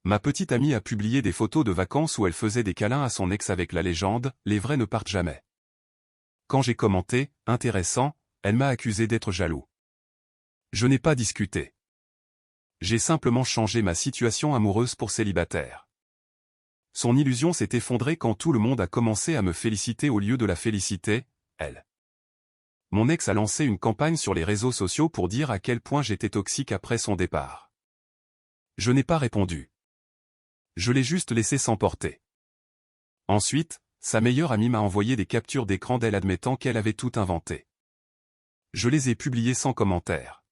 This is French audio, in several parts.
Ma petite amie a publié des photos de vacances où elle faisait des câlins à son ex avec la légende « Les vrais ne partent jamais ». Quand j'ai commenté « Intéressant », elle m'a accusé d'être jaloux. Je n'ai pas discuté. J'ai simplement changé ma situation amoureuse pour célibataire. Son illusion s'est effondrée quand tout le monde a commencé à me féliciter au lieu de la féliciter, elle. Mon ex a lancé une campagne sur les réseaux sociaux pour dire à quel point j'étais toxique après son départ. Je n'ai pas répondu. Je l'ai juste laissé s'emporter. Ensuite, sa meilleure amie m'a envoyé des captures d'écran d'elle admettant qu'elle avait tout inventé. Je les ai publiées sans commentaire.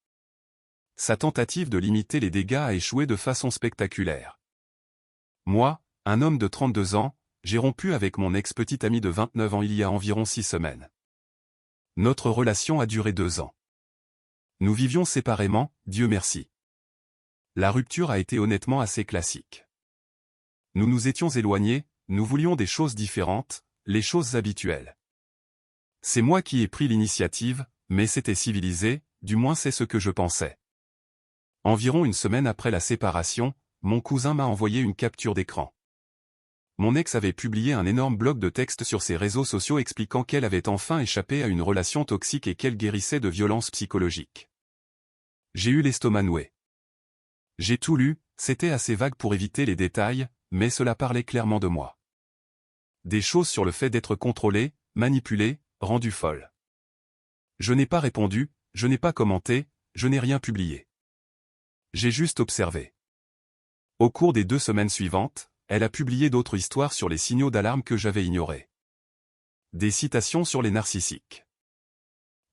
Sa tentative de limiter les dégâts a échoué de façon spectaculaire. Moi, un homme de 32 ans, j'ai rompu avec mon ex-petite amie de 29 ans il y a environ 6 semaines. Notre relation a duré 2 ans. Nous vivions séparément, Dieu merci. La rupture a été honnêtement assez classique. Nous nous étions éloignés, nous voulions des choses différentes, les choses habituelles. C'est moi qui ai pris l'initiative, mais c'était civilisé, du moins c'est ce que je pensais. Environ une semaine après la séparation, mon cousin m'a envoyé une capture d'écran. Mon ex avait publié un énorme bloc de texte sur ses réseaux sociaux expliquant qu'elle avait enfin échappé à une relation toxique et qu'elle guérissait de violences psychologiques. J'ai eu l'estomac noué. J'ai tout lu, c'était assez vague pour éviter les détails, mais cela parlait clairement de moi. Des choses sur le fait d'être contrôlée, manipulée, rendue folle. Je n'ai pas répondu, je n'ai pas commenté, je n'ai rien publié. J'ai juste observé. Au cours des 2 semaines suivantes, elle a publié d'autres histoires sur les signaux d'alarme que j'avais ignorés. Des citations sur les narcissiques.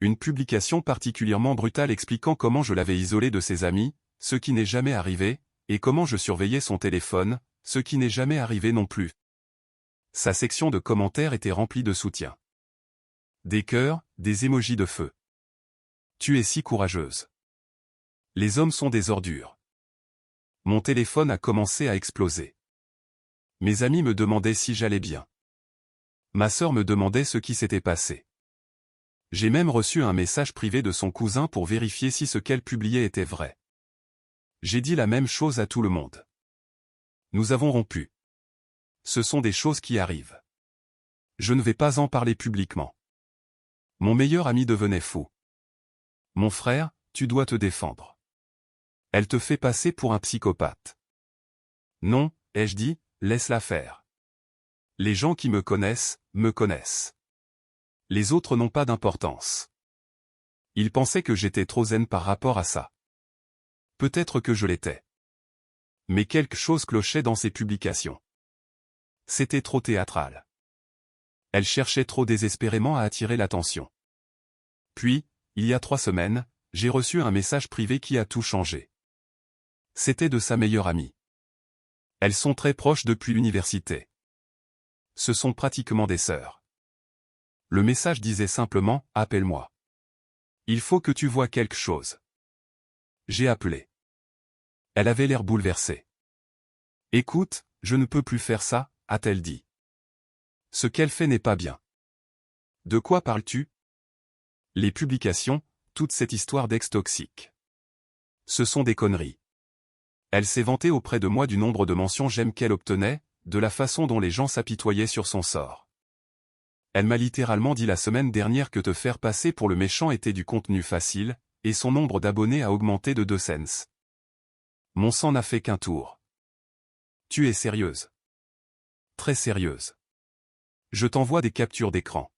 Une publication particulièrement brutale expliquant comment je l'avais isolée de ses amis, ce qui n'est jamais arrivé, et comment je surveillais son téléphone, ce qui n'est jamais arrivé non plus. Sa section de commentaires était remplie de soutien. Des cœurs, des émojis de feu. Tu es si courageuse. Les hommes sont des ordures. Mon téléphone a commencé à exploser. Mes amis me demandaient si j'allais bien. Ma sœur me demandait ce qui s'était passé. J'ai même reçu un message privé de son cousin pour vérifier si ce qu'elle publiait était vrai. J'ai dit la même chose à tout le monde. Nous avons rompu. Ce sont des choses qui arrivent. Je ne vais pas en parler publiquement. Mon meilleur ami devenait fou. Mon frère, tu dois te défendre. Elle te fait passer pour un psychopathe. Non, ai-je dit, laisse-la faire. Les gens qui me connaissent, me connaissent. Les autres n'ont pas d'importance. Ils pensaient que j'étais trop zen par rapport à ça. Peut-être que je l'étais. Mais quelque chose clochait dans ces publications. C'était trop théâtral. Elle cherchait trop désespérément à attirer l'attention. Puis, il y a 3 semaines, j'ai reçu un message privé qui a tout changé. C'était de sa meilleure amie. Elles sont très proches depuis l'université. Ce sont pratiquement des sœurs. Le message disait simplement « Appelle-moi. Il faut que tu vois quelque chose. » J'ai appelé. Elle avait l'air bouleversée. « Écoute, je ne peux plus faire ça, » a-t-elle dit. Ce qu'elle fait n'est pas bien. De quoi parles-tu? Les publications, toute cette histoire d'ex toxique. Ce sont des conneries. Elle s'est vantée auprès de moi du nombre de mentions j'aime qu'elle obtenait, de la façon dont les gens s'apitoyaient sur son sort. Elle m'a littéralement dit la semaine dernière que te faire passer pour le méchant était du contenu facile, et son nombre d'abonnés a augmenté de 2 cents. Mon sang n'a fait qu'un tour. Tu es sérieuse? Très sérieuse. Je t'envoie des captures d'écran.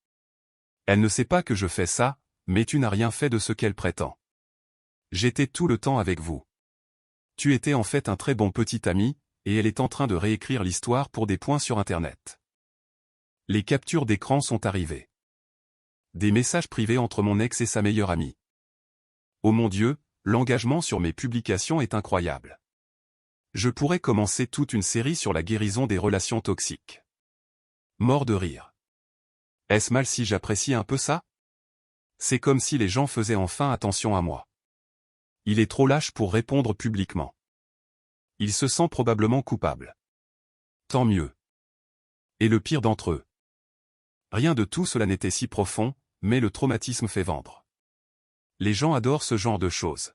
Elle ne sait pas que je fais ça, mais tu n'as rien fait de ce qu'elle prétend. J'étais tout le temps avec vous. Tu étais en fait un très bon petit ami, et elle est en train de réécrire l'histoire pour des points sur Internet. Les captures d'écran sont arrivées. Des messages privés entre mon ex et sa meilleure amie. Oh mon Dieu, l'engagement sur mes publications est incroyable. Je pourrais commencer toute une série sur la guérison des relations toxiques. Mort de rire. Est-ce mal si j'apprécie un peu ça? C'est comme si les gens faisaient enfin attention à moi. Il est trop lâche pour répondre publiquement. Il se sent probablement coupable. Tant mieux. Et le pire d'entre eux. Rien de tout cela n'était si profond, mais le traumatisme fait vendre. Les gens adorent ce genre de choses.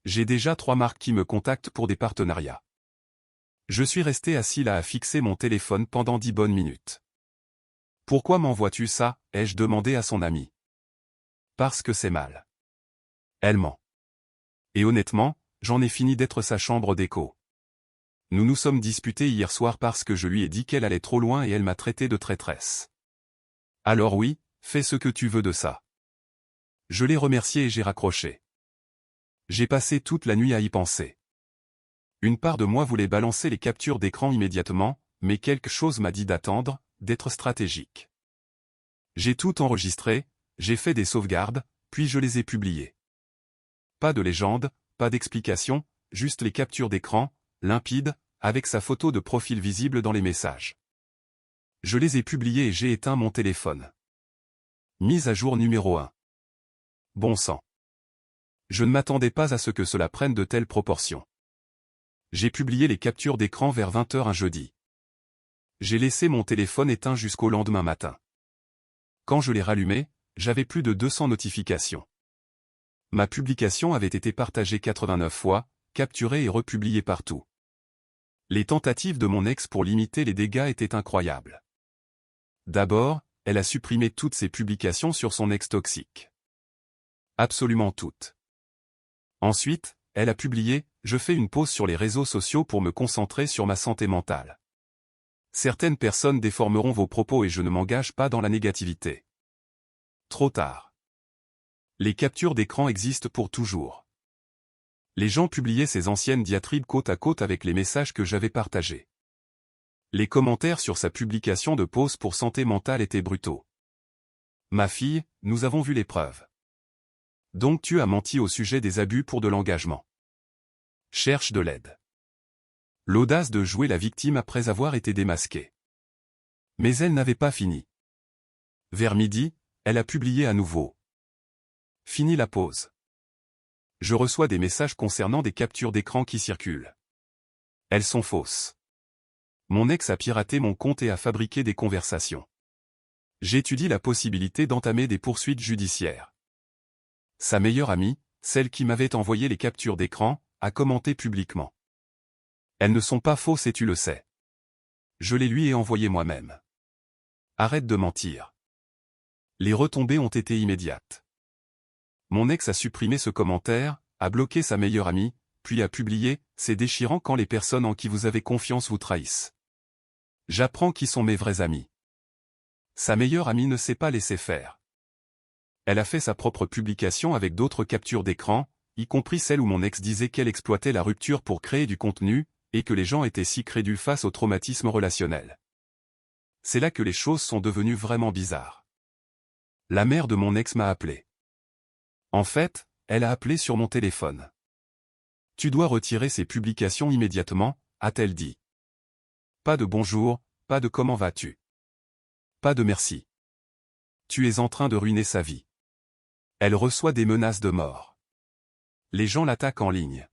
J'ai déjà 3 marques qui me contactent pour des partenariats. Je suis resté assis là à fixer mon téléphone pendant 10 bonnes minutes. Pourquoi m'envoies-tu ça, ai-je demandé à son ami. Parce que c'est mal. Elle ment. Et honnêtement, j'en ai fini d'être sa chambre d'écho. Nous nous sommes disputés hier soir parce que je lui ai dit qu'elle allait trop loin et elle m'a traité de traîtresse. Alors oui, fais ce que tu veux de ça. Je l'ai remercié et j'ai raccroché. J'ai passé toute la nuit à y penser. Une part de moi voulait balancer les captures d'écran immédiatement, mais quelque chose m'a dit d'attendre, d'être stratégique. J'ai tout enregistré, j'ai fait des sauvegardes, puis je les ai publiées. Pas de légende, pas d'explication, juste les captures d'écran, limpides, avec sa photo de profil visible dans les messages. Je les ai publiées et j'ai éteint mon téléphone. Mise à jour numéro 1. Bon sang. Je ne m'attendais pas à ce que cela prenne de telles proportions. J'ai publié les captures d'écran vers 20 h un jeudi. J'ai laissé mon téléphone éteint jusqu'au lendemain matin. Quand je l'ai rallumé, j'avais plus de 200 notifications. Ma publication avait été partagée 89 fois, capturée et republiée partout. Les tentatives de mon ex pour limiter les dégâts étaient incroyables. D'abord, elle a supprimé toutes ses publications sur son ex toxique. Absolument toutes. Ensuite, elle a publié « Je fais une pause sur les réseaux sociaux pour me concentrer sur ma santé mentale ». Certaines personnes déformeront vos propos et je ne m'engage pas dans la négativité. Trop tard. Les captures d'écran existent pour toujours. Les gens publiaient ces anciennes diatribes côte à côte avec les messages que j'avais partagés. Les commentaires sur sa publication de pause pour santé mentale étaient brutaux. Ma fille, nous avons vu les preuves. Donc tu as menti au sujet des abus pour de l'engagement. Cherche de l'aide. L'audace de jouer la victime après avoir été démasquée. Mais elle n'avait pas fini. Vers midi, elle a publié à nouveau. Fini la pause. Je reçois des messages concernant des captures d'écran qui circulent. Elles sont fausses. Mon ex a piraté mon compte et a fabriqué des conversations. J'étudie la possibilité d'entamer des poursuites judiciaires. Sa meilleure amie, celle qui m'avait envoyé les captures d'écran, a commenté publiquement. Elles ne sont pas fausses et tu le sais. Je les lui ai envoyées moi-même. Arrête de mentir. Les retombées ont été immédiates. Mon ex a supprimé ce commentaire, a bloqué sa meilleure amie, puis a publié « C'est déchirant quand les personnes en qui vous avez confiance vous trahissent. J'apprends qui sont mes vrais amis. » Sa meilleure amie ne s'est pas laissée faire. Elle a fait sa propre publication avec d'autres captures d'écran, y compris celle où mon ex disait qu'elle exploitait la rupture pour créer du contenu, et que les gens étaient si crédules face au traumatisme relationnel. C'est là que les choses sont devenues vraiment bizarres. La mère de mon ex m'a appelé. En fait, elle a appelé sur mon téléphone. Tu dois retirer ces publications immédiatement, a-t-elle dit. Pas de bonjour, pas de comment vas-tu. Pas de merci. Tu es en train de ruiner sa vie. Elle reçoit des menaces de mort. Les gens l'attaquent en ligne.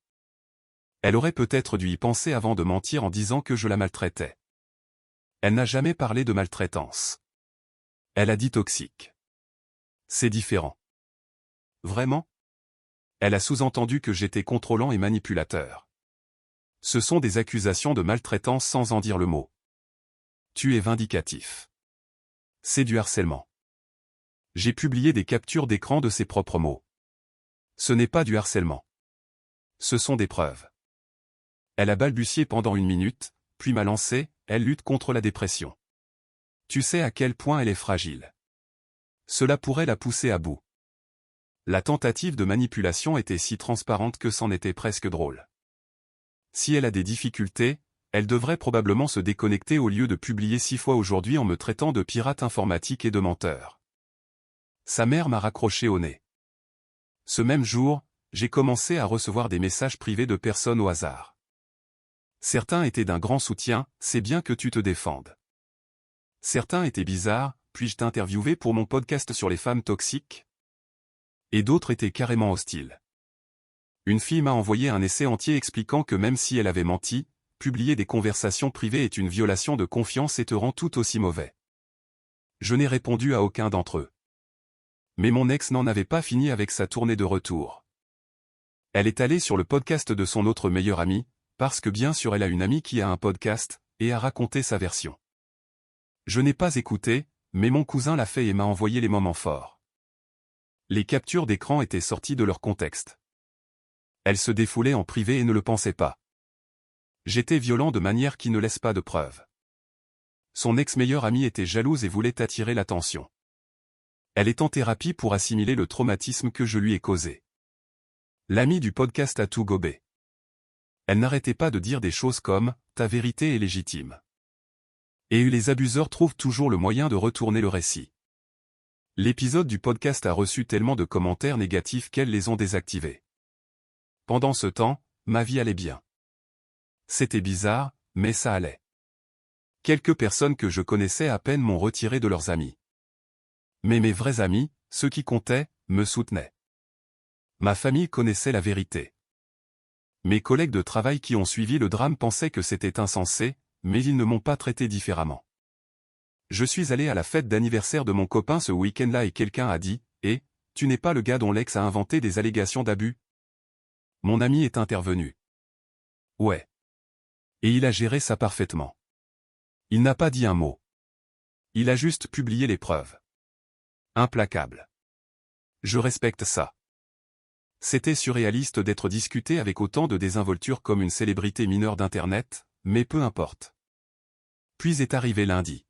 Elle aurait peut-être dû y penser avant de mentir en disant que je la maltraitais. Elle n'a jamais parlé de maltraitance. Elle a dit toxique. C'est différent. Vraiment? Elle a sous-entendu que j'étais contrôlant et manipulateur. Ce sont des accusations de maltraitance sans en dire le mot. Tu es vindicatif. C'est du harcèlement. J'ai publié des captures d'écran de ses propres mots. Ce n'est pas du harcèlement. Ce sont des preuves. Elle a balbutié pendant 1 minute, puis m'a lancé « Elle lutte contre la dépression. Tu sais à quel point elle est fragile. Cela pourrait la pousser à bout. » La tentative de manipulation était si transparente que c'en était presque drôle. Si elle a des difficultés, elle devrait probablement se déconnecter au lieu de publier 6 fois aujourd'hui en me traitant de pirate informatique et de menteur. Sa mère m'a raccroché au nez. Ce même jour, j'ai commencé à recevoir des messages privés de personnes au hasard. Certains étaient d'un grand soutien, c'est bien que tu te défendes. Certains étaient bizarres, puis-je t'interviewer pour mon podcast sur les femmes toxiques? Et d'autres étaient carrément hostiles. Une fille m'a envoyé un essai entier expliquant que même si elle avait menti, publier des conversations privées est une violation de confiance et te rend tout aussi mauvais. Je n'ai répondu à aucun d'entre eux. Mais mon ex n'en avait pas fini avec sa tournée de retour. Elle est allée sur le podcast de son autre meilleur ami, parce que bien sûr elle a une amie qui a un podcast, et a raconté sa version. Je n'ai pas écouté, mais mon cousin l'a fait et m'a envoyé les moments forts. Les captures d'écran étaient sorties de leur contexte. Elle se défoulait en privé et ne le pensait pas. J'étais violent de manière qui ne laisse pas de preuves. Son ex-meilleure amie était jalouse et voulait attirer l'attention. Elle est en thérapie pour assimiler le traumatisme que je lui ai causé. L'amie du podcast a tout gobé. Elle n'arrêtait pas de dire des choses comme « ta vérité est légitime ». Et les abuseurs trouvent toujours le moyen de retourner le récit. L'épisode du podcast a reçu tellement de commentaires négatifs qu'elles les ont désactivés. Pendant ce temps, ma vie allait bien. C'était bizarre, mais ça allait. Quelques personnes que je connaissais à peine m'ont retiré de leurs amis. Mais mes vrais amis, ceux qui comptaient, me soutenaient. Ma famille connaissait la vérité. Mes collègues de travail qui ont suivi le drame pensaient que c'était insensé, mais ils ne m'ont pas traité différemment. Je suis allé à la fête d'anniversaire de mon copain ce week-end-là et quelqu'un a dit « Eh, tu n'es pas le gars dont l'ex a inventé des allégations d'abus ?» Mon ami est intervenu. Ouais. Et il a géré ça parfaitement. Il n'a pas dit un mot. Il a juste publié les preuves. Implacable. Je respecte ça. C'était surréaliste d'être discuté avec autant de désinvolture comme une célébrité mineure d'Internet, mais peu importe. Puis est arrivé lundi.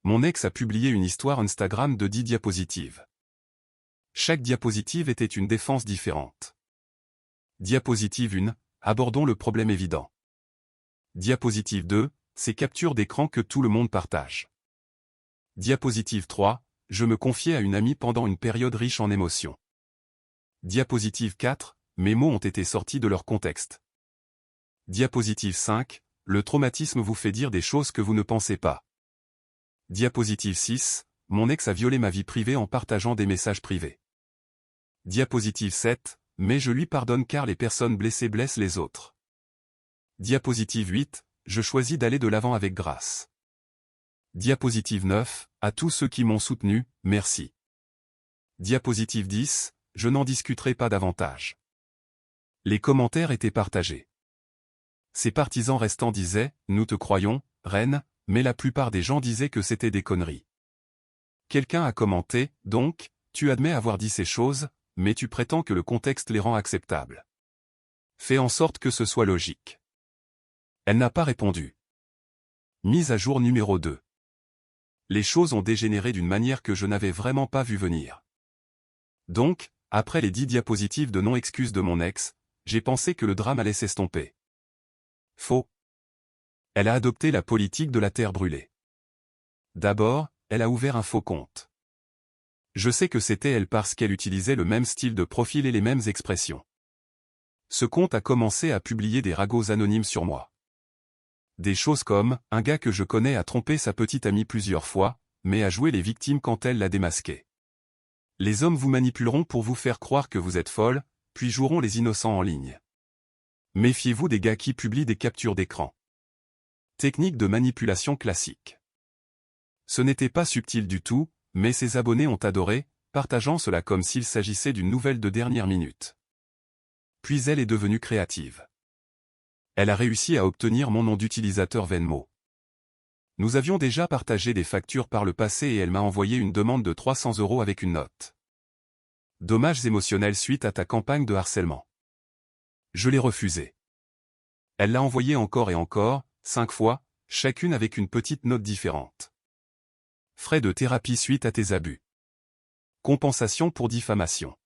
Mon ex a publié une histoire Instagram de 10 diapositives. Chaque diapositive était une défense différente. Diapositive 1, abordons le problème évident. Diapositive 2, ces captures d'écran que tout le monde partage. Diapositive 3, je me confiais à une amie pendant une période riche en émotions. Diapositive 4, mes mots ont été sortis de leur contexte. Diapositive 5, le traumatisme vous fait dire des choses que vous ne pensez pas. Diapositive 6, mon ex a violé ma vie privée en partageant des messages privés. Diapositive 7, mais je lui pardonne car les personnes blessées blessent les autres. Diapositive 8, je choisis d'aller de l'avant avec grâce. Diapositive 9, à tous ceux qui m'ont soutenu, merci. Diapositive 10, je n'en discuterai pas davantage. Les commentaires étaient partagés. Ses partisans restants disaient « Nous te croyons, reine », mais la plupart des gens disaient que c'était des conneries. Quelqu'un a commenté « Donc, tu admets avoir dit ces choses, mais tu prétends que le contexte les rend acceptables. Fais en sorte que ce soit logique. » Elle n'a pas répondu. Mise à jour numéro 2. Les choses ont dégénéré d'une manière que je n'avais vraiment pas vu venir. Donc, après les 10 diapositives de non-excuses de mon ex, j'ai pensé que le drame allait s'estomper. Faux. Elle a adopté la politique de la terre brûlée. D'abord, elle a ouvert un faux compte. Je sais que c'était elle parce qu'elle utilisait le même style de profil et les mêmes expressions. Ce compte a commencé à publier des ragots anonymes sur moi. Des choses comme « Un gars que je connais a trompé sa petite amie plusieurs fois, mais a joué les victimes quand elle l'a démasqué. Les hommes vous manipuleront pour vous faire croire que vous êtes folle, puis joueront les innocents en ligne. Méfiez-vous des gars qui publient des captures d'écran. » Technique de manipulation classique. Ce n'était pas subtil du tout, mais ses abonnés ont adoré, partageant cela comme s'il s'agissait d'une nouvelle de dernière minute. Puis elle est devenue créative. Elle a réussi à obtenir mon nom d'utilisateur Venmo. Nous avions déjà partagé des factures par le passé et elle m'a envoyé une demande de 300 € avec une note. Dommages émotionnels suite à ta campagne de harcèlement. Je l'ai refusé. Elle l'a envoyé encore et encore, 5 fois, chacune avec une petite note différente. Frais de thérapie suite à tes abus. Compensation pour diffamation.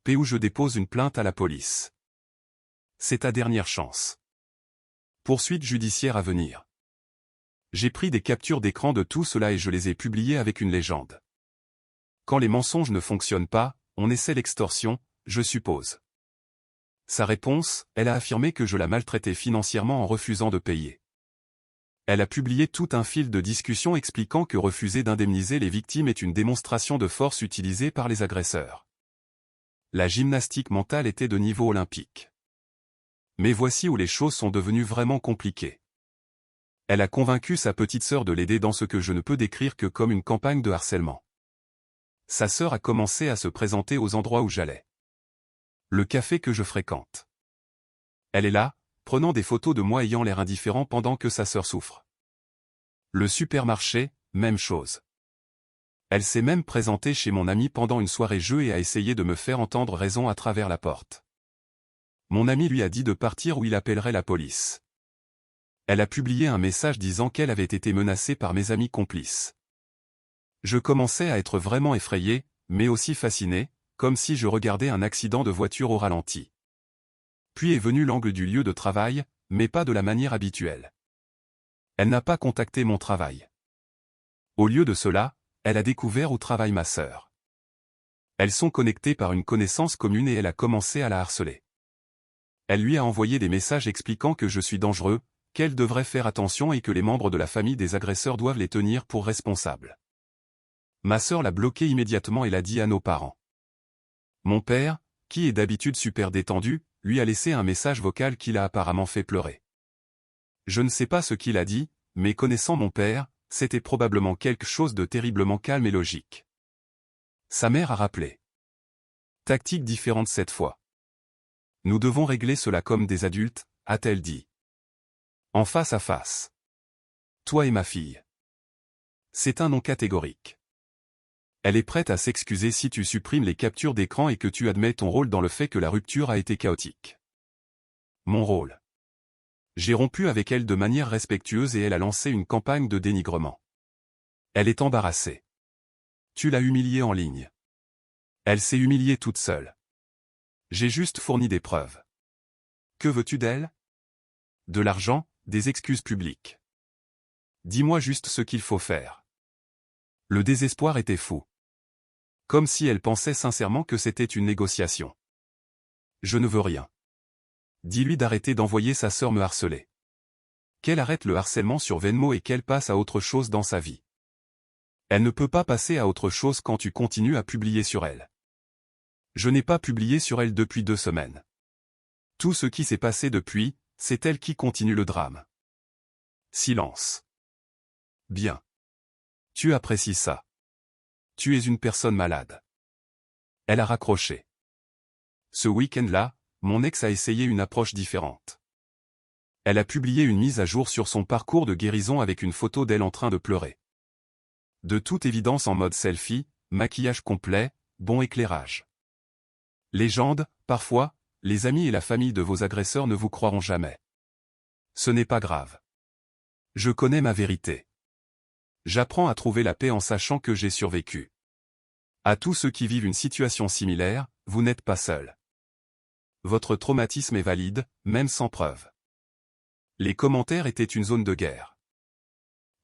Où je dépose une plainte à la police. C'est ta dernière chance. Poursuite judiciaire à venir. J'ai pris des captures d'écran de tout cela et je les ai publiées avec une légende. Quand les mensonges ne fonctionnent pas, on essaie l'extorsion, je suppose. Sa réponse, elle a affirmé que je la maltraitais financièrement en refusant de payer. Elle a publié tout un fil de discussion expliquant que refuser d'indemniser les victimes est une démonstration de force utilisée par les agresseurs. La gymnastique mentale était de niveau olympique. Mais voici où les choses sont devenues vraiment compliquées. Elle a convaincu sa petite sœur de l'aider dans ce que je ne peux décrire que comme une campagne de harcèlement. Sa sœur a commencé à se présenter aux endroits où j'allais. Le café que je fréquente. Elle est là, prenant des photos de moi ayant l'air indifférent pendant que sa sœur souffre. Le supermarché, même chose. Elle s'est même présentée chez mon ami pendant une soirée jeu et a essayé de me faire entendre raison à travers la porte. Mon ami lui a dit de partir ou il appellerait la police. Elle a publié un message disant qu'elle avait été menacée par mes amis complices. Je commençais à être vraiment effrayé, mais aussi fasciné, comme si je regardais un accident de voiture au ralenti. Puis est venu l'angle du lieu de travail, mais pas de la manière habituelle. Elle n'a pas contacté mon travail. Au lieu de cela, elle a découvert où travaille ma sœur. Elles sont connectées par une connaissance commune et elle a commencé à la harceler. Elle lui a envoyé des messages expliquant que je suis dangereux, qu'elle devrait faire attention et que les membres de la famille des agresseurs doivent les tenir pour responsables. Ma sœur l'a bloqué immédiatement et l'a dit à nos parents. Mon père, qui est d'habitude super détendu, lui a laissé un message vocal qui l'a apparemment fait pleurer. Je ne sais pas ce qu'il a dit, mais connaissant mon père, c'était probablement quelque chose de terriblement calme et logique. Sa mère a rappelé. Tactique différente cette fois. Nous devons régler cela comme des adultes, a-t-elle dit. En face à face. Toi et ma fille. C'est un non catégorique. Elle est prête à s'excuser si tu supprimes les captures d'écran et que tu admets ton rôle dans le fait que la rupture a été chaotique. Mon rôle. J'ai rompu avec elle de manière respectueuse et elle a lancé une campagne de dénigrement. Elle est embarrassée. Tu l'as humiliée en ligne. Elle s'est humiliée toute seule. J'ai juste fourni des preuves. Que veux-tu d'elle? De l'argent, des excuses publiques. Dis-moi juste ce qu'il faut faire. Le désespoir était fou. Comme si elle pensait sincèrement que c'était une négociation. Je ne veux rien. Dis-lui d'arrêter d'envoyer sa sœur me harceler. Qu'elle arrête le harcèlement sur Venmo et qu'elle passe à autre chose dans sa vie. Elle ne peut pas passer à autre chose quand tu continues à publier sur elle. Je n'ai pas publié sur elle depuis 2 semaines. Tout ce qui s'est passé depuis, c'est elle qui continue le drame. Silence. Bien. Tu apprécies ça. Tu es une personne malade. Elle a raccroché. Ce week-end-là, mon ex a essayé une approche différente. Elle a publié une mise à jour sur son parcours de guérison avec une photo d'elle en train de pleurer. De toute évidence en mode selfie, maquillage complet, bon éclairage. Légende, parfois, les amis et la famille de vos agresseurs ne vous croiront jamais. Ce n'est pas grave. Je connais ma vérité. J'apprends à trouver la paix en sachant que j'ai survécu. À tous ceux qui vivent une situation similaire, vous n'êtes pas seul. Votre traumatisme est valide, même sans preuve. Les commentaires étaient une zone de guerre.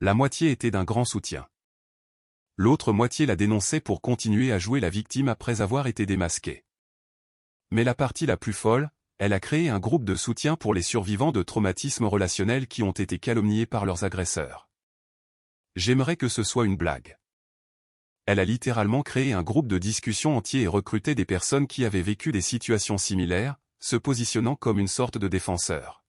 La moitié était d'un grand soutien. L'autre moitié la dénonçait pour continuer à jouer la victime après avoir été démasquée. Mais la partie la plus folle, elle a créé un groupe de soutien pour les survivants de traumatismes relationnels qui ont été calomniés par leurs agresseurs. J'aimerais que ce soit une blague. Elle a littéralement créé un groupe de discussion entier et recruté des personnes qui avaient vécu des situations similaires, se positionnant comme une sorte de défenseur.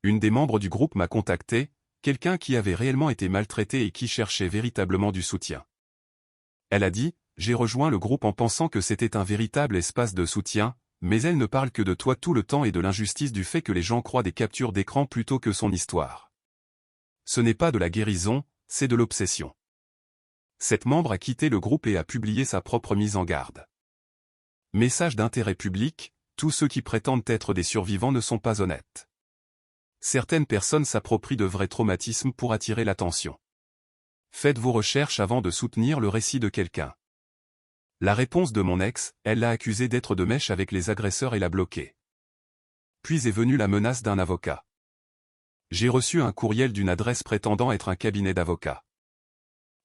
Une des membres du groupe m'a contacté, quelqu'un qui avait réellement été maltraité et qui cherchait véritablement du soutien. Elle a dit, j'ai rejoint le groupe en pensant que c'était un véritable espace de soutien, mais elle ne parle que de toi tout le temps et de l'injustice du fait que les gens croient des captures d'écran plutôt que son histoire. Ce n'est pas de la guérison, c'est de l'obsession. Cette membre a quitté le groupe et a publié sa propre mise en garde. Message d'intérêt public, tous ceux qui prétendent être des survivants ne sont pas honnêtes. Certaines personnes s'approprient de vrais traumatismes pour attirer l'attention. Faites vos recherches avant de soutenir le récit de quelqu'un. La réponse de mon ex, elle l'a accusé d'être de mèche avec les agresseurs et l'a bloqué. Puis est venue la menace d'un avocat. J'ai reçu un courriel d'une adresse prétendant être un cabinet d'avocats.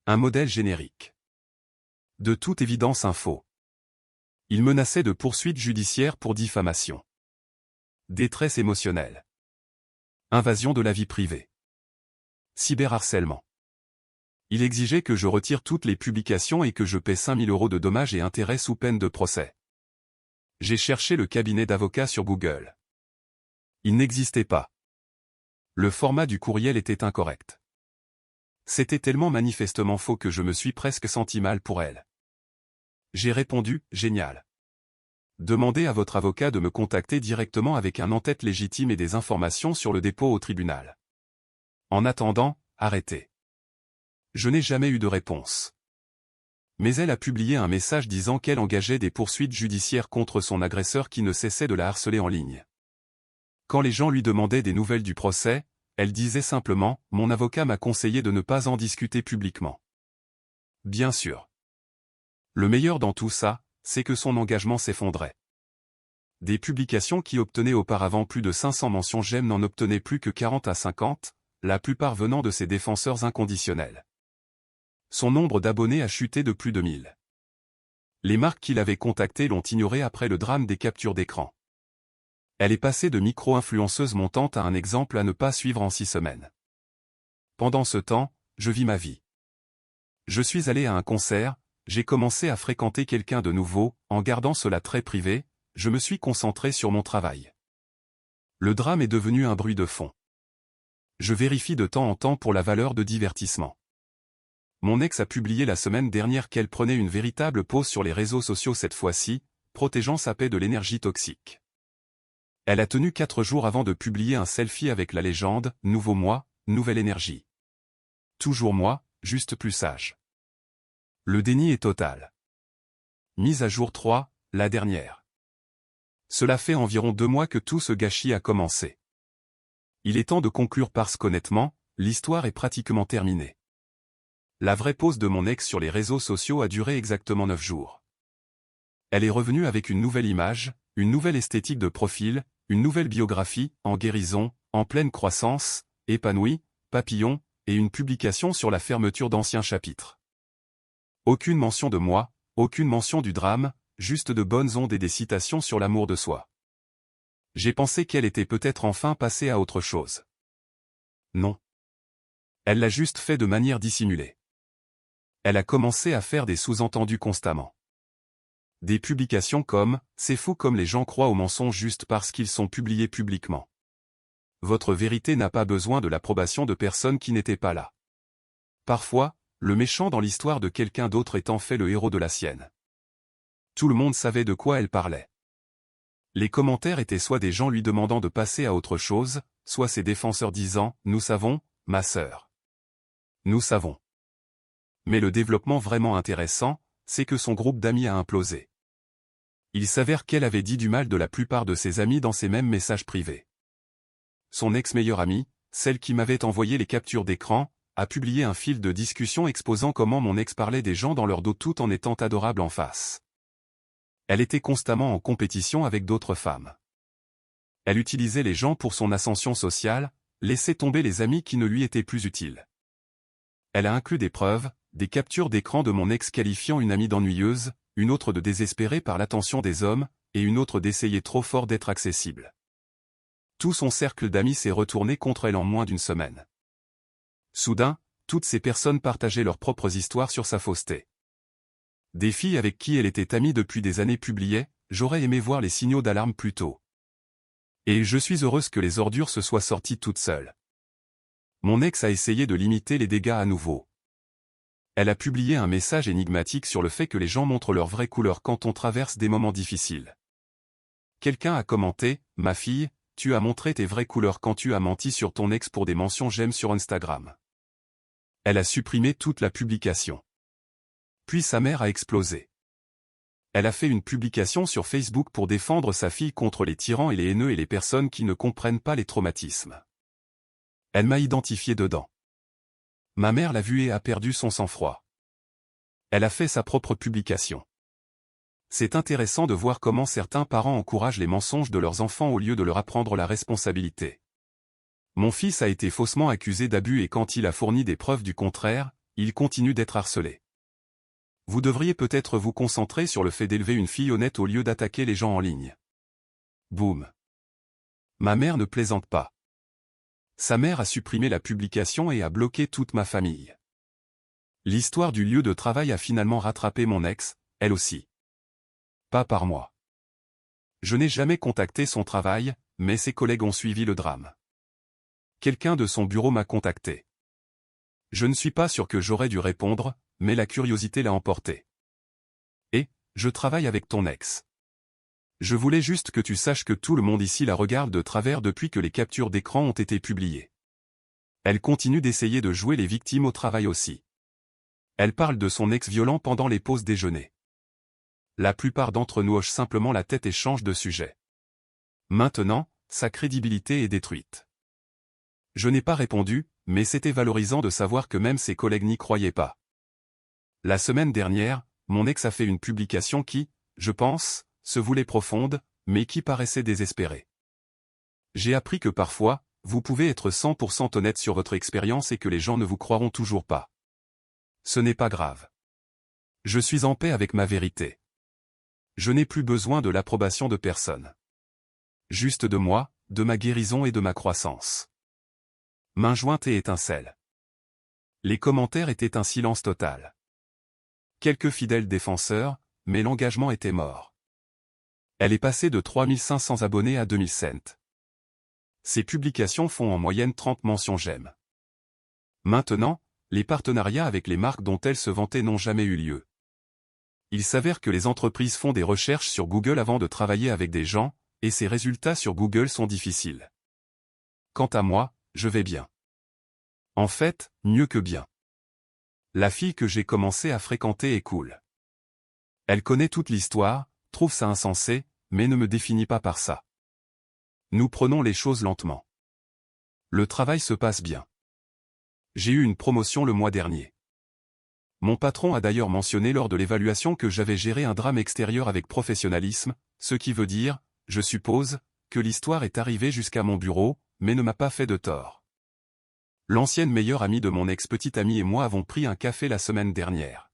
Un modèle générique. De toute évidence un faux. Il menaçait de poursuites judiciaires pour diffamation. Détresse émotionnelle. Invasion de la vie privée. Cyberharcèlement. Il exigeait que je retire toutes les publications et que je paie 5 000 € de dommages et intérêts sous peine de procès. J'ai cherché le cabinet d'avocats sur Google. Il n'existait pas. Le format du courriel était incorrect. C'était tellement manifestement faux que je me suis presque senti mal pour elle. J'ai répondu, génial. Demandez à votre avocat de me contacter directement avec un en-tête légitime et des informations sur le dépôt au tribunal. En attendant, arrêtez. Je n'ai jamais eu de réponse. Mais elle a publié un message disant qu'elle engageait des poursuites judiciaires contre son agresseur qui ne cessait de la harceler en ligne. Quand les gens lui demandaient des nouvelles du procès, elle disait simplement « Mon avocat m'a conseillé de ne pas en discuter publiquement ». Bien sûr. Le meilleur dans tout ça, c'est que son engagement s'effondrait. Des publications qui obtenaient auparavant plus de 500 mentions j'aime n'en obtenaient plus que 40 à 50, la plupart venant de ses défenseurs inconditionnels. Son nombre d'abonnés a chuté de plus de 1000. Les marques qui l'avaient contacté l'ont ignoré après le drame des captures d'écran. Elle est passée de micro-influenceuse montante à un exemple à ne pas suivre en 6 semaines. Pendant ce temps, je vis ma vie. Je suis allé à un concert, j'ai commencé à fréquenter quelqu'un de nouveau, en gardant cela très privé, je me suis concentré sur mon travail. Le drame est devenu un bruit de fond. Je vérifie de temps en temps pour la valeur de divertissement. Mon ex a publié la semaine dernière qu'elle prenait une véritable pause sur les réseaux sociaux cette fois-ci, protégeant sa paix de l'énergie toxique. Elle a tenu 4 jours avant de publier un selfie avec la légende « Nouveau moi, nouvelle énergie ». Toujours moi, juste plus sage. Le déni est total. Mise à jour 3, la dernière. Cela fait environ 2 mois que tout ce gâchis a commencé. Il est temps de conclure parce qu'honnêtement, l'histoire est pratiquement terminée. La vraie pause de mon ex sur les réseaux sociaux a duré exactement 9 jours. Elle est revenue avec une nouvelle image, une nouvelle esthétique de profil, une nouvelle biographie, en guérison, en pleine croissance, épanouie, papillon, et une publication sur la fermeture d'anciens chapitres. Aucune mention de moi, aucune mention du drame, juste de bonnes ondes et des citations sur l'amour de soi. J'ai pensé qu'elle était peut-être enfin passée à autre chose. Non. Elle l'a juste fait de manière dissimulée. Elle a commencé à faire des sous-entendus constamment. Des publications comme « C'est fou comme les gens croient aux mensonges juste parce qu'ils sont publiés publiquement. Votre vérité n'a pas besoin de l'approbation de personnes qui n'étaient pas là. » Parfois, le méchant dans l'histoire de quelqu'un d'autre est en fait le héros de la sienne. Tout le monde savait de quoi elle parlait. Les commentaires étaient soit des gens lui demandant de passer à autre chose, soit ses défenseurs disant « Nous savons, ma sœur. Nous savons. » Mais le développement vraiment intéressant, c'est que son groupe d'amis a implosé. Il s'avère qu'elle avait dit du mal de la plupart de ses amis dans ses mêmes messages privés. Son ex-meilleure amie, celle qui m'avait envoyé les captures d'écran, a publié un fil de discussion exposant comment mon ex parlait des gens dans leur dos tout en étant adorable en face. Elle était constamment en compétition avec d'autres femmes. Elle utilisait les gens pour son ascension sociale, laissait tomber les amis qui ne lui étaient plus utiles. Elle a inclus des preuves, des captures d'écran de mon ex qualifiant une amie d'ennuyeuse, une autre de désespérée par l'attention des hommes, et une autre d'essayer trop fort d'être accessible. Tout son cercle d'amis s'est retourné contre elle en moins d'une semaine. Soudain, toutes ces personnes partageaient leurs propres histoires sur sa fausseté. Des filles avec qui elle était amie depuis des années publiaient « J'aurais aimé voir les signaux d'alarme plus tôt. Et je suis heureuse que les ordures se soient sorties toutes seules. » Mon ex a essayé de limiter les dégâts à nouveau. Elle a publié un message énigmatique sur le fait que les gens montrent leur vraie couleur quand on traverse des moments difficiles. Quelqu'un a commenté « Ma fille, tu as montré tes vraies couleurs quand tu as menti sur ton ex pour des mentions j'aime sur Instagram. » Elle a supprimé toute la publication. Puis sa mère a explosé. Elle a fait une publication sur Facebook pour défendre sa fille contre les tyrans et les haineux et les personnes qui ne comprennent pas les traumatismes. Elle m'a identifié dedans. Ma mère l'a vue et a perdu son sang-froid. Elle a fait sa propre publication. C'est intéressant de voir comment certains parents encouragent les mensonges de leurs enfants au lieu de leur apprendre la responsabilité. Mon fils a été faussement accusé d'abus et quand il a fourni des preuves du contraire, il continue d'être harcelé. Vous devriez peut-être vous concentrer sur le fait d'élever une fille honnête au lieu d'attaquer les gens en ligne. Boum. Ma mère ne plaisante pas. Sa mère a supprimé la publication et a bloqué toute ma famille. L'histoire du lieu de travail a finalement rattrapé mon ex, elle aussi. Pas par moi. Je n'ai jamais contacté son travail, mais ses collègues ont suivi le drame. Quelqu'un de son bureau m'a contacté. Je ne suis pas sûr que j'aurais dû répondre, mais la curiosité l'a emporté. Et, je travaille avec ton ex. Je voulais juste que tu saches que tout le monde ici la regarde de travers depuis que les captures d'écran ont été publiées. Elle continue d'essayer de jouer les victimes au travail aussi. Elle parle de son ex violent pendant les pauses déjeuner. La plupart d'entre nous hochent simplement la tête et changent de sujet. Maintenant, sa crédibilité est détruite. Je n'ai pas répondu, mais c'était valorisant de savoir que même ses collègues n'y croyaient pas. La semaine dernière, mon ex a fait une publication qui, je pense, se voulait profonde, mais qui paraissait désespérée. J'ai appris que parfois, vous pouvez être 100% honnête sur votre expérience et que les gens ne vous croiront toujours pas. Ce n'est pas grave. Je suis en paix avec ma vérité. Je n'ai plus besoin de l'approbation de personne. Juste de moi, de ma guérison et de ma croissance. Main jointe et étincelle. Les commentaires étaient un silence total. Quelques fidèles défenseurs, mais l'engagement était mort. Elle est passée de 3500 abonnés à 2000 cents. Ses publications font en moyenne 30 mentions j'aime. Maintenant, les partenariats avec les marques dont elle se vantait n'ont jamais eu lieu. Il s'avère que les entreprises font des recherches sur Google avant de travailler avec des gens, et ces résultats sur Google sont difficiles. Quant à moi, je vais bien. En fait, mieux que bien. La fille que j'ai commencé à fréquenter est cool. Elle connaît toute l'histoire, trouve ça insensé, mais ne me définit pas par ça. Nous prenons les choses lentement. Le travail se passe bien. J'ai eu une promotion le mois dernier. Mon patron a d'ailleurs mentionné lors de l'évaluation que j'avais géré un drame extérieur avec professionnalisme, ce qui veut dire, je suppose, que l'histoire est arrivée jusqu'à mon bureau, mais ne m'a pas fait de tort. L'ancienne meilleure amie de mon ex-petite amie et moi avons pris un café la semaine dernière.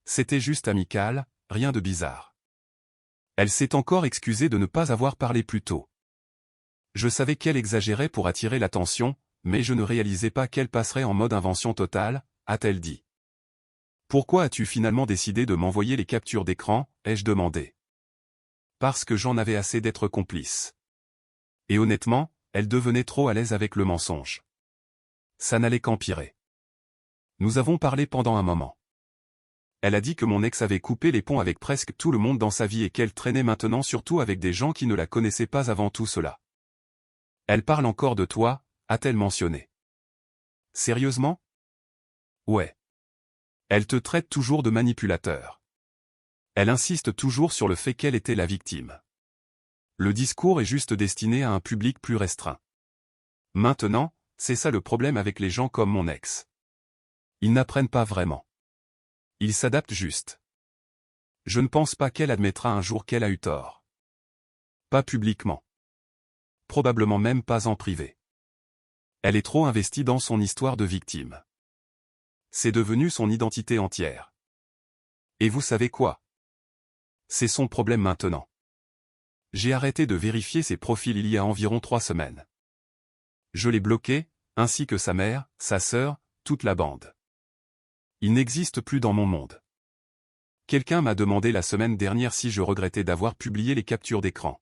C'était juste amical, rien de bizarre. Elle s'est encore excusée de ne pas avoir parlé plus tôt. Je savais qu'elle exagérait pour attirer l'attention, mais je ne réalisais pas qu'elle passerait en mode invention totale, a-t-elle dit. Pourquoi as-tu finalement décidé de m'envoyer les captures d'écran, ai-je demandé. Parce que j'en avais assez d'être complice. Et honnêtement, elle devenait trop à l'aise avec le mensonge. Ça n'allait qu'empirer. Nous avons parlé pendant un moment. Elle a dit que mon ex avait coupé les ponts avec presque tout le monde dans sa vie et qu'elle traînait maintenant surtout avec des gens qui ne la connaissaient pas avant tout cela. Elle parle encore de toi, a-t-elle mentionné. Sérieusement? Ouais. Elle te traite toujours de manipulateur. Elle insiste toujours sur le fait qu'elle était la victime. Le discours est juste destiné à un public plus restreint. Maintenant, c'est ça le problème avec les gens comme mon ex. Ils n'apprennent pas vraiment. Ils s'adaptent juste. Je ne pense pas qu'elle admettra un jour qu'elle a eu tort. Pas publiquement. Probablement même pas en privé. Elle est trop investie dans son histoire de victime. C'est devenu son identité entière. Et vous savez quoi? C'est son problème maintenant. J'ai arrêté de vérifier ses profils il y a environ 3 semaines. Je l'ai bloqué, ainsi que sa mère, sa sœur, toute la bande. Il n'existe plus dans mon monde. Quelqu'un m'a demandé la semaine dernière si je regrettais d'avoir publié les captures d'écran.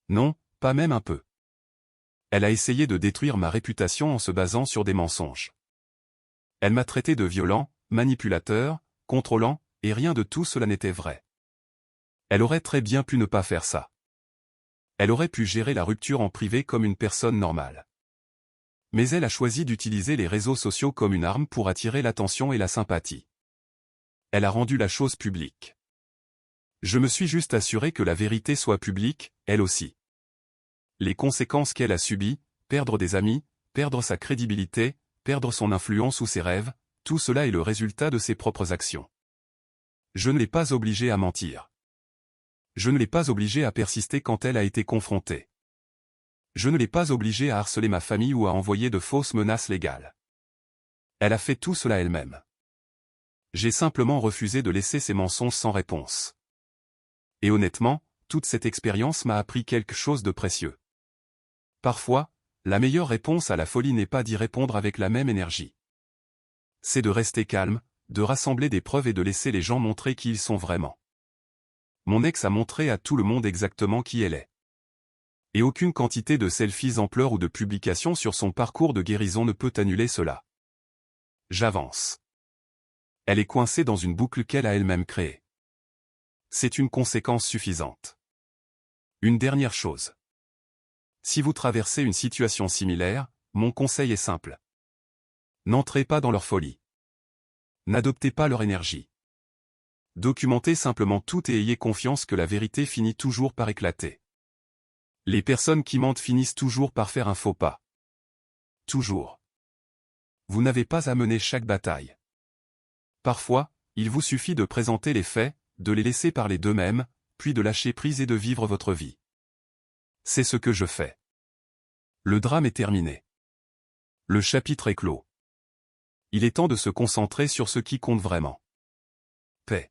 Non, pas même un peu. Elle a essayé de détruire ma réputation en se basant sur des mensonges. Elle m'a traité de violent, manipulateur, contrôlant, et rien de tout cela n'était vrai. Elle aurait très bien pu ne pas faire ça. Elle aurait pu gérer la rupture en privé comme une personne normale. Mais elle a choisi d'utiliser les réseaux sociaux comme une arme pour attirer l'attention et la sympathie. Elle a rendu la chose publique. Je me suis juste assuré que la vérité soit publique, elle aussi. Les conséquences qu'elle a subies, perdre des amis, perdre sa crédibilité, perdre son influence ou ses rêves, tout cela est le résultat de ses propres actions. Je ne l'ai pas obligée à mentir. Je ne l'ai pas obligée à persister quand elle a été confrontée. Je ne l'ai pas obligée à harceler ma famille ou à envoyer de fausses menaces légales. Elle a fait tout cela elle-même. J'ai simplement refusé de laisser ces mensonges sans réponse. Et honnêtement, toute cette expérience m'a appris quelque chose de précieux. Parfois, la meilleure réponse à la folie n'est pas d'y répondre avec la même énergie. C'est de rester calme, de rassembler des preuves et de laisser les gens montrer qui ils sont vraiment. Mon ex a montré à tout le monde exactement qui elle est. Et aucune quantité de selfies en pleurs ou de publications sur son parcours de guérison ne peut annuler cela. J'avance. Elle est coincée dans une boucle qu'elle a elle-même créée. C'est une conséquence suffisante. Une dernière chose. Si vous traversez une situation similaire, mon conseil est simple. N'entrez pas dans leur folie. N'adoptez pas leur énergie. Documentez simplement tout et ayez confiance que la vérité finit toujours par éclater. Les personnes qui mentent finissent toujours par faire un faux pas. Toujours. Vous n'avez pas à mener chaque bataille. Parfois, il vous suffit de présenter les faits, de les laisser parler d'eux-mêmes, puis de lâcher prise et de vivre votre vie. C'est ce que je fais. Le drame est terminé. Le chapitre est clos. Il est temps de se concentrer sur ce qui compte vraiment. Paix.